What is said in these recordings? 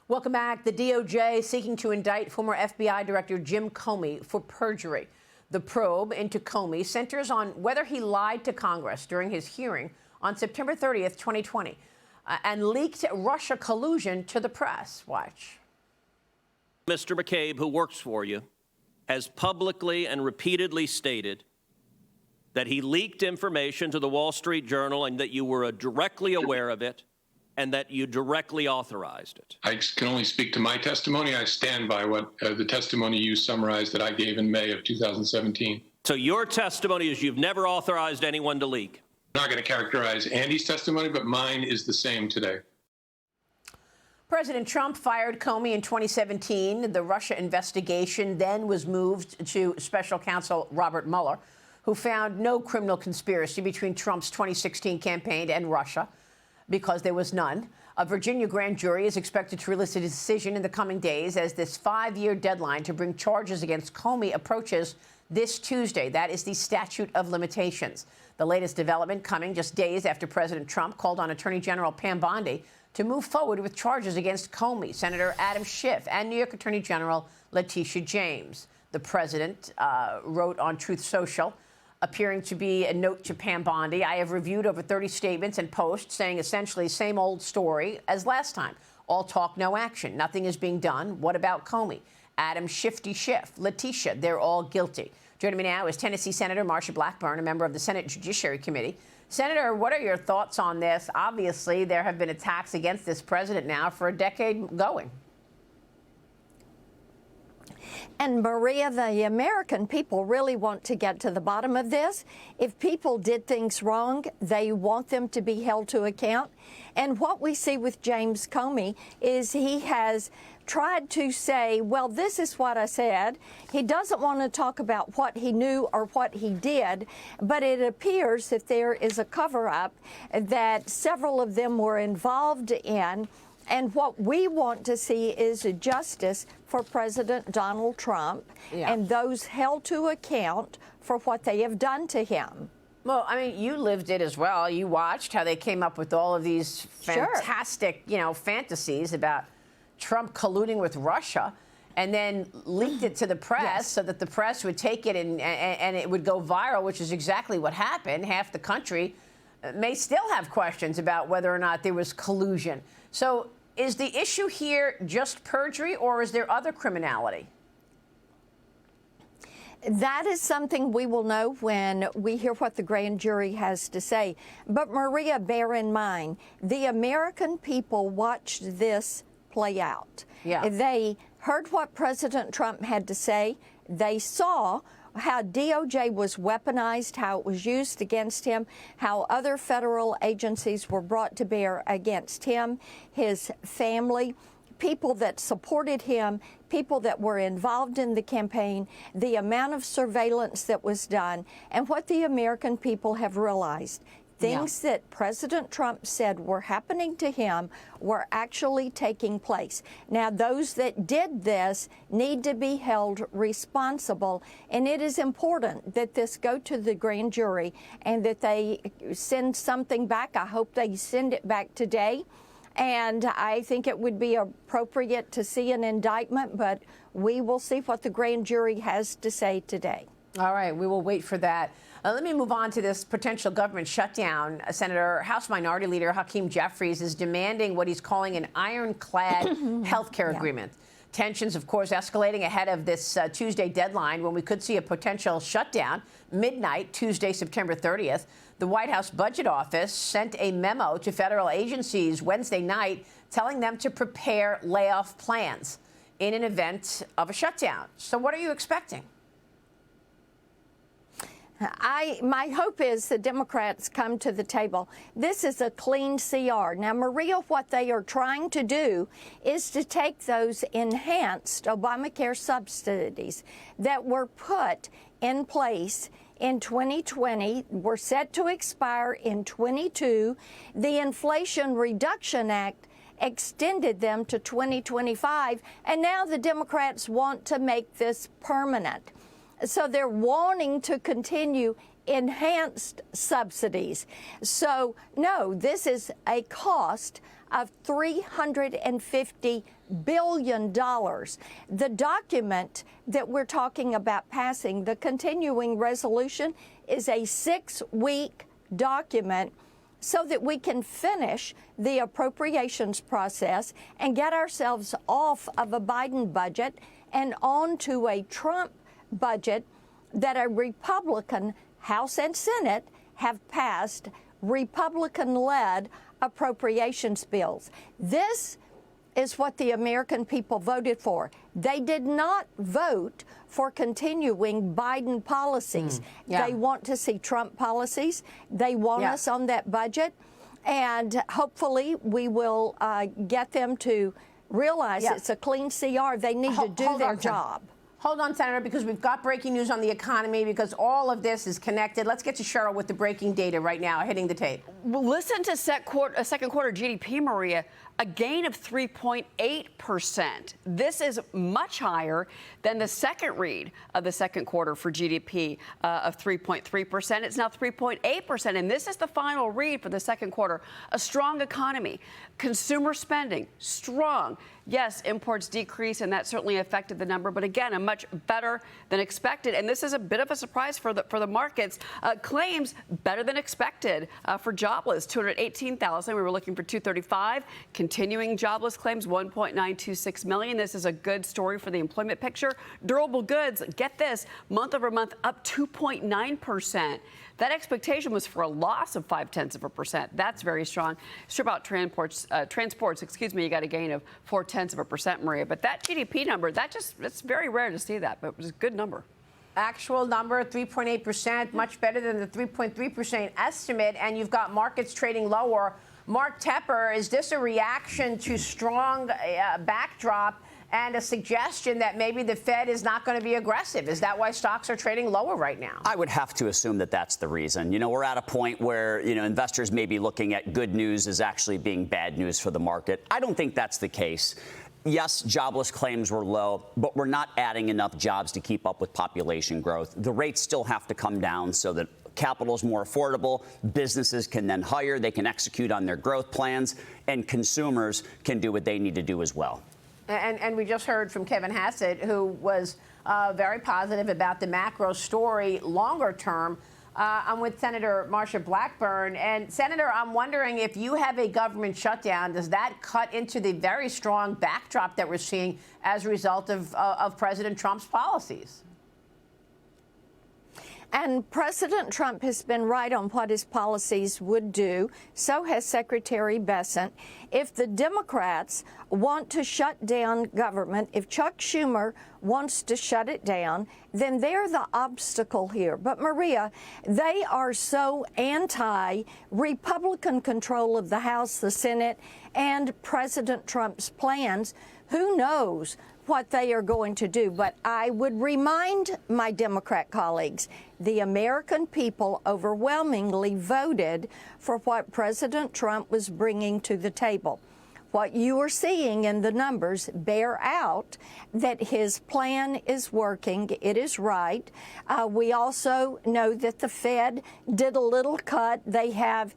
Welcome back. The DOJ seeking to indict former FBI Director Jim Comey for perjury. The probe into Comey centers on whether he lied to Congress during his hearing on September 30th, 2020, and leaked Russia collusion to the press. Watch. Mr. McCabe, who works for you, has publicly and repeatedly stated that he leaked information to the Wall Street Journal and that you were directly aware of it and that you directly authorized it. I can only speak to my testimony. I stand by what the testimony you summarized that I gave in May of 2017. So your testimony is you've never authorized anyone to leak? I'm not going to characterize Andy's testimony, but mine is the same today. President Trump fired Comey in 2017. The Russia investigation then was moved to special counsel Robert Mueller, who found no criminal conspiracy between Trump's 2016 campaign and Russia, because there was none. A Virginia grand jury is expected to release a decision in the coming days as this 5-year deadline to bring charges against Comey approaches this Tuesday. That is the statute of limitations. The latest development coming just days after President Trump called on Attorney General Pam Bondi to move forward with charges against Comey, Senator Adam Schiff, and New York Attorney General Letitia James. The president wrote on Truth Social, appearing to be a note to Pam Bondi. I have reviewed over 30 statements and posts saying essentially same old story as last time. All talk, no action. Nothing is being done. What about Comey? Adam Shifty Schiff, Letitia, they're all guilty. Joining me now is Tennessee Senator Marsha Blackburn, a member of the Senate Judiciary Committee. Senator, what are your thoughts on this? Obviously, there have been attacks against this president now for a decade going. And Maria, the American people really want to get to the bottom of this. If people did things wrong, they want them to be held to account. And what we see with James Comey is he has tried to say, well, this is what I said. He doesn't want to talk about what he knew or what he did, but it appears that there is a cover-up that several of them were involved in. And what we want to see is a justice for President Donald Trump and those held to account for what they have done to him. Well, I mean, you lived it as well. You watched how they came up with all of these fantastic, fantasies about Trump colluding with Russia, and then leaked it to the press so that the press would take it and it would go viral, which is exactly what happened. Half the country may still have questions about whether or not there was collusion. So is the issue here just perjury, or is there other criminality? That is something we will know when we hear what the grand jury has to say. But Maria, bear in mind, the American people watched this play out. They heard what President Trump had to say. They saw how DOJ was weaponized, how it was used against him, how other federal agencies were brought to bear against him, his family, people that supported him, people that were involved in the campaign, the amount of surveillance that was done, and what the American people have realized. Things that President Trump said were happening to him were actually taking place. Now, those that did this need to be held responsible, and it is important that this go to the grand jury and that they send something back. I hope they send it back today, and I think it would be appropriate to see an indictment, but we will see what the grand jury has to say today. All right, we will wait for that. Let me move on to this potential government shutdown. Senator, House Minority Leader Hakeem Jeffries is demanding what he's calling an ironclad health care agreement. Tensions, of course, escalating ahead of this Tuesday deadline when we could see a potential shutdown midnight, Tuesday, September 30th. The White House Budget Office sent a memo to federal agencies Wednesday night telling them to prepare layoff plans in an event of a shutdown. So what are you expecting? My hope is the Democrats come to the table. This is a clean CR. Now, Maria, what they are trying to do is to take those enhanced Obamacare subsidies that were put in place in 2020, were set to expire in 22. The Inflation Reduction Act extended them to 2025, and now the Democrats want to make this permanent. So they're wanting to continue enhanced subsidies. So, no, this is a cost of $350 billion. The document that we're talking about passing, the continuing resolution, is a 6-week document so that we can finish the appropriations process and get ourselves off of a Biden budget and onto a Trump budget that a Republican House and Senate have passed Republican-led appropriations bills. This is what the American people voted for. They did not vote for continuing Biden policies. They want to see Trump policies. They want us on that budget. And hopefully we will get them to realize it's a clean CR. They need to do their job. Hold on, Senator, because we've got breaking news on the economy, because all of this is connected. Let's get to Cheryl with the breaking data right now, hitting the tape. Well, listen to second quarter GDP, Maria, a gain of 3.8%. This is much higher than the second read of the second quarter for GDP of 3.3%. It's now 3.8%, and this is the final read for the second quarter. A strong economy, consumer spending, strong. Yes, imports decreased, and that certainly affected the number, but again, a much better than expected. And this is a bit of a surprise for the markets. Claims better than expected for jobless, 218,000. We were looking for 235. Continuing jobless claims, 1.926 million. This is a good story for the employment picture. Durable goods, get this, month over month up 2.9%. That expectation was for a loss of 0.4%. That's very strong. Strip out transports, you got a gain of 0.4%, Maria. But that GDP number, it's very rare to see that, but it was a good number. Actual number, 3.8%, much better than the 3.3% estimate, and you've got markets trading lower. Mark Tepper, is this a reaction to strong backdrop and a suggestion that maybe the Fed is not going to be aggressive? Is that why stocks are trading lower right now? I would have to assume that that's the reason. You know, we're at a point where, investors may be looking at good news as actually being bad news for the market. I don't think that's the case. Yes, jobless claims were low, but we're not adding enough jobs to keep up with population growth. The rates still have to come down so that capital is more affordable. Businesses can then hire. They can execute on their growth plans, and consumers can do what they need to do as well. And we just heard from Kevin Hassett, who was very positive about the macro story longer term. I'm with Senator Marsha Blackburn. And, Senator, I'm wondering if you have a government shutdown, does that cut into the very strong backdrop that we're seeing as a result of President Trump's policies? And President Trump has been right on what his policies would do. So has Secretary Bessent. If the Democrats want to shut down government, if Chuck Schumer wants to shut it down, then they're the obstacle here. But, Maria, they are so anti-Republican control of the House, the Senate, and President Trump's plans. Who knows what they are going to do? But I would remind my Democrat colleagues, the American people overwhelmingly voted for what President Trump was bringing to the table. What you are seeing in the numbers bear out that his plan is working. It is right. We also know that the Fed did a little cut. They have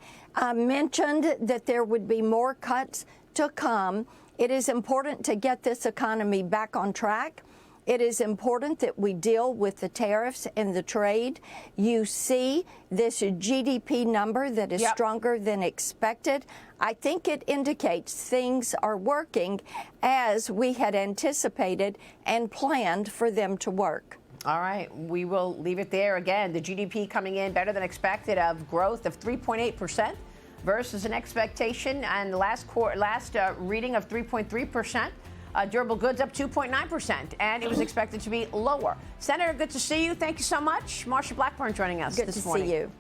mentioned that there would be more cuts to come. It is important to get this economy back on track. It is important that we deal with the tariffs and the trade. You see this GDP number that is stronger than expected. I think it indicates things are working as we had anticipated and planned for them to work. All right, we will leave it there. Again, the GDP coming in better than expected, of growth of 3.8%. versus an expectation and last reading of 3.3%. Durable goods up 2.9%, and it was expected to be lower. Senator, good to see you. Thank you so much. Marsha Blackburn joining us this morning. Good to see you.